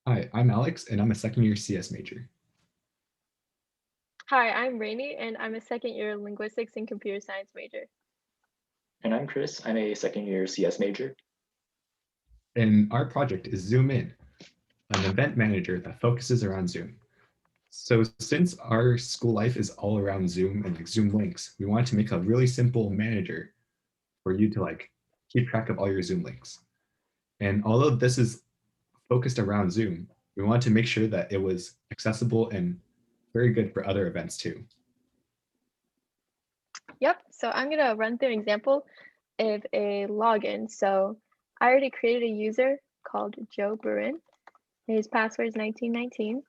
Hi, I'm Alex, and I'm a second year CS major. Hi, I'm Rainy, and I'm a second year linguistics and computer science major. And I'm Chris. I'm a second year CS major. And our project is Zoom In, an event manager that focuses around Zoom. So since our school life is all around Zoom and like Zoom links, we wanted to make a really simple manager for you to like keep track of all your Zoom links. And although this is focused around Zoom, we wanted to make sure that it was accessible and very good for other events too. Yep, so I'm gonna run through an example of a login. So I already created a user called Joe Bruin. His password is 1919.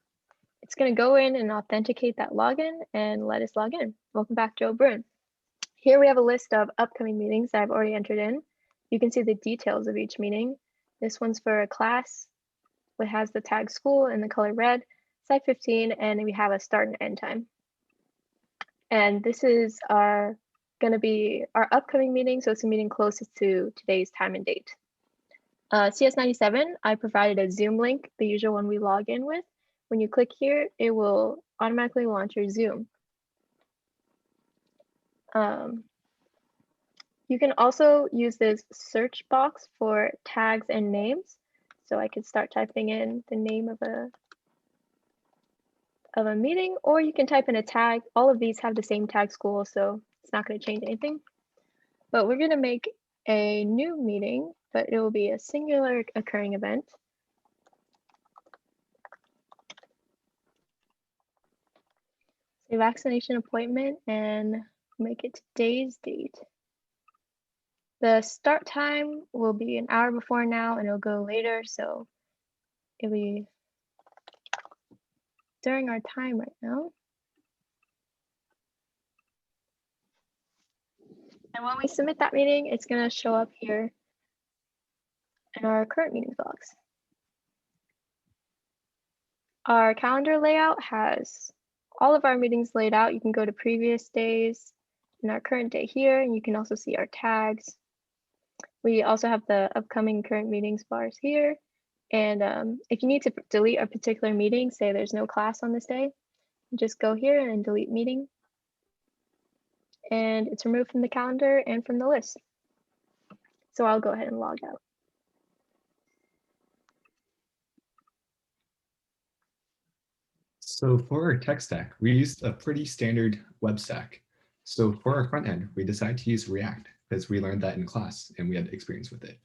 It's gonna go in and authenticate that login and let us log in. Welcome back, Joe Bruin. Here we have a list of upcoming meetings that I've already entered in. You can see the details of each meeting. This one's for a class. It has the tag school in the color red, site 15, and we have a start and end time. And this is going to be our upcoming meeting, so it's a meeting closest to today's time and date. CS97, I provided a Zoom link, the usual one we log in with. When you click here, it will automatically launch your Zoom. You can also use this search box for tags and names. So I could start typing in the name of a meeting, or you can type in a tag. All of these have the same tag school, so it's not going to change anything. But we're going to make a new meeting, but it will be a singular occurring event. Say vaccination appointment and make it today's date. The start time will be an hour before now and it'll go later, so it'll be during our time right now. And when we submit that meeting, it's going to show up here in our current meetings box. Our calendar layout has all of our meetings laid out. You can go to previous days and our current day here, and you can also see our tags. We also have the upcoming current meetings bars here. And if you need to delete a particular meeting, say there's no class on this day, just go here and delete meeting. And it's removed from the calendar and from the list. So I'll go ahead and log out. So for our tech stack, we used a pretty standard web stack. So for our front end, we decided to use React because we learned that in class and we had experience with it.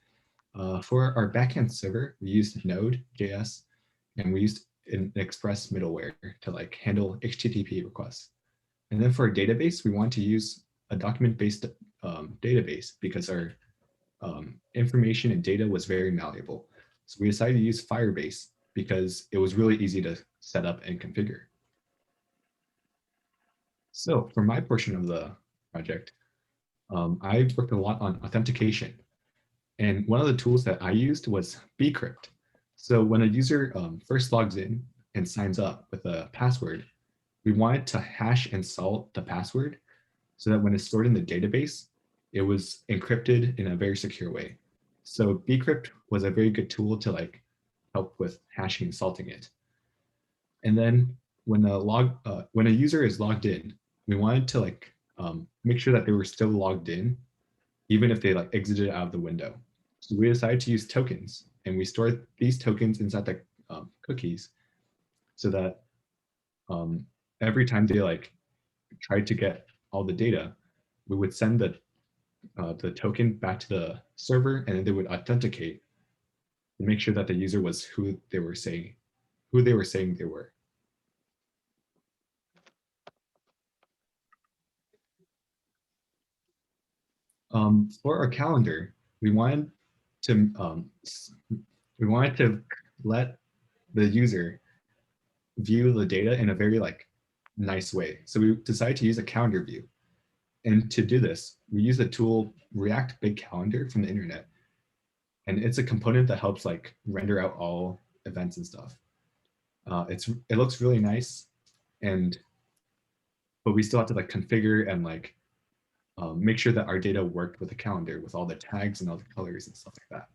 For our backend server, we used Node.js and we used an Express middleware to like handle HTTP requests. And then for our database, we want to use a document-based database because our information and data was very malleable. So we decided to use Firebase because it was really easy to set up and configure. So for my portion of the project, I worked a lot on authentication. And one of the tools that I used was bcrypt. So when a user first logs in and signs up with a password, we wanted to hash and salt the password so that when it's stored in the database, it was encrypted in a very secure way. So bcrypt was a very good tool to like help with hashing and salting it. And then when a user is logged in, we wanted to like make sure that they were still logged in, even if they like exited out of the window. So we decided to use tokens, and we stored these tokens inside the cookies, so that every time they like tried to get all the data, we would send the token back to the server, and then they would authenticate and make sure that the user was who they were saying they were. For our calendar, we wanted to let the user view the data in a very like nice way. So we decided to use a calendar view. And to do this, we use the tool React Big Calendar from the internet. And it's a component that helps like render out all events and stuff. It looks really nice, and but we still have to like configure and like make sure that our data worked with the calendar with all the tags and all the colors and stuff like that.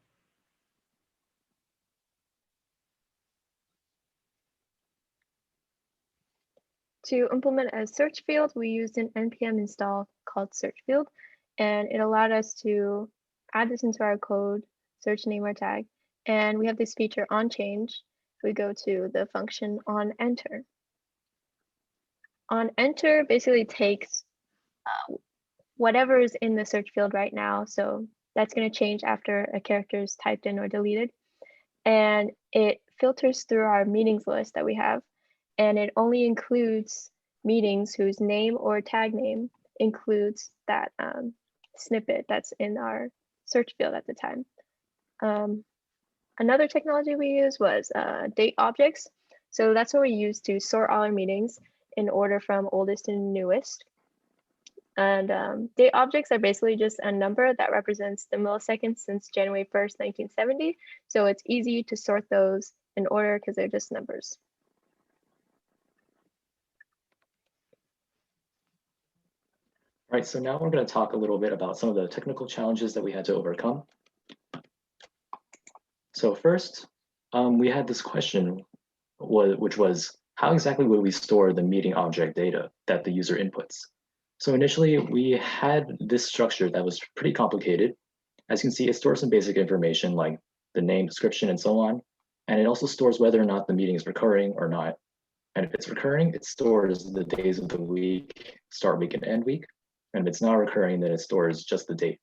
To implement a search field, we used an npm install called search field, and it allowed us to add this into our code, search name or tag, and we have this feature on change. We go to the function on enter. On enter basically takes whatever is in the search field right now. So that's going to change after a character is typed in or deleted. And it filters through our meetings list that we have. And it only includes meetings whose name or tag name includes that snippet that's in our search field at the time. Another technology we used was date objects. So that's what we use to sort all our meetings in order from oldest to newest. And date objects are basically just a number that represents the milliseconds since January 1st, 1970. So it's easy to sort those in order because they're just numbers. All right, so now we're going to talk a little bit about some of the technical challenges that we had to overcome. So first, we had this question, which was, how exactly would we store the meeting object data that the user inputs? So initially, we had this structure that was pretty complicated. As you can see, it stores some basic information like the name, description, and so on. And it also stores whether or not the meeting is recurring or not. And if it's recurring, it stores the days of the week, start week and end week. And if it's not recurring, then it stores just the date.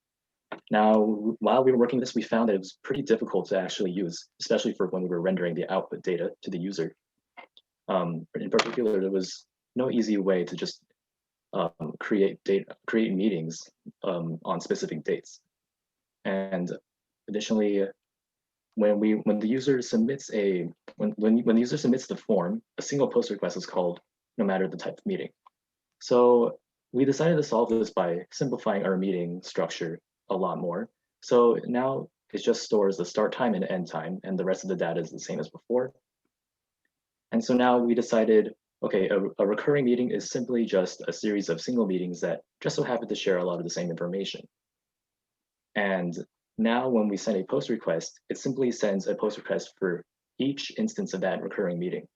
Now, while we were working this, we found that it was pretty difficult to actually use, especially for when we were rendering the output data to the user. In particular, there was no easy way to just create meetings on specific dates. And additionally, when the user submits when the user submits the form, a single post request is called no matter the type of meeting. So we decided to solve this by simplifying our meeting structure a lot more. So now it just stores the start time and end time, and the rest of the data is the same as before. And so now we decided, okay, a recurring meeting is simply just a series of single meetings that just so happen to share a lot of the same information. And now when we send a post request, it simply sends a post request for each instance of that recurring meeting.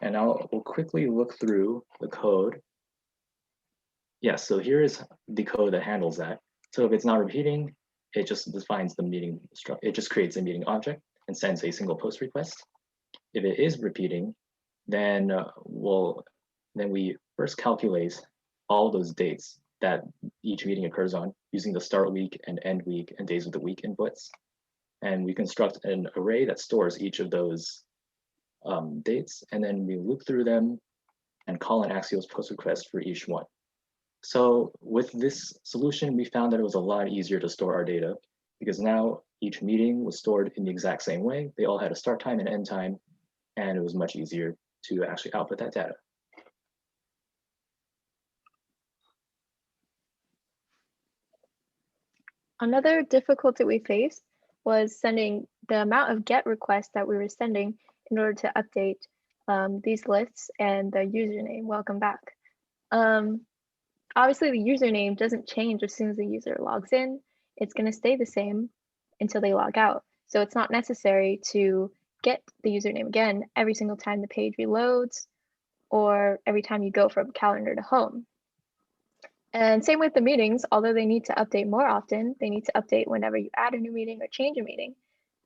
And now we'll quickly look through the code. Yeah, so here is the code that handles that. So if it's not repeating, it just defines the meeting, it just creates a meeting object and sends a single post request. If it is repeating, then we first calculate all those dates that each meeting occurs on using the start week and end week and days of the week inputs. And we construct an array that stores each of those dates, and then we loop through them and call an Axios post request for each one. So with this solution, we found that it was a lot easier to store our data because now each meeting was stored in the exact same way. They all had a start time and end time, and it was much easier to actually output that data. Another difficulty we faced was sending the amount of GET requests that we were sending in order to update these lists and the username. Welcome back. Obviously, the username doesn't change as soon as the user logs in. It's going to stay the same until they log out. So it's not necessary to get the username again every single time the page reloads or every time you go from calendar to home. And same with the meetings, although they need to update more often, they need to update whenever you add a new meeting or change a meeting.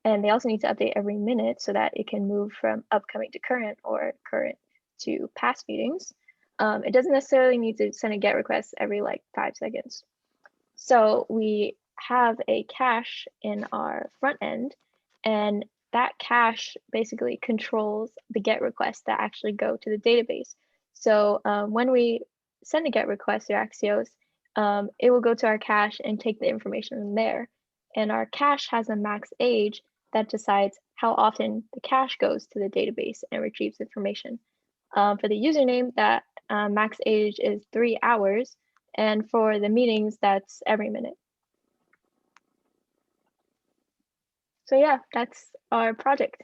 And they also need to update every minute so that it can move from upcoming to current or current to past meetings. It doesn't necessarily need to send a GET request every like 5 seconds. So we have a cache in our front end, and that cache basically controls the GET requests that actually go to the database. So when we send a GET request to Axios, it will go to our cache and take the information from there. And our cache has a max age that decides how often the cache goes to the database and retrieves information. For the username, that max age is 3 hours. And for the meetings, that's every minute. So yeah, that's our project.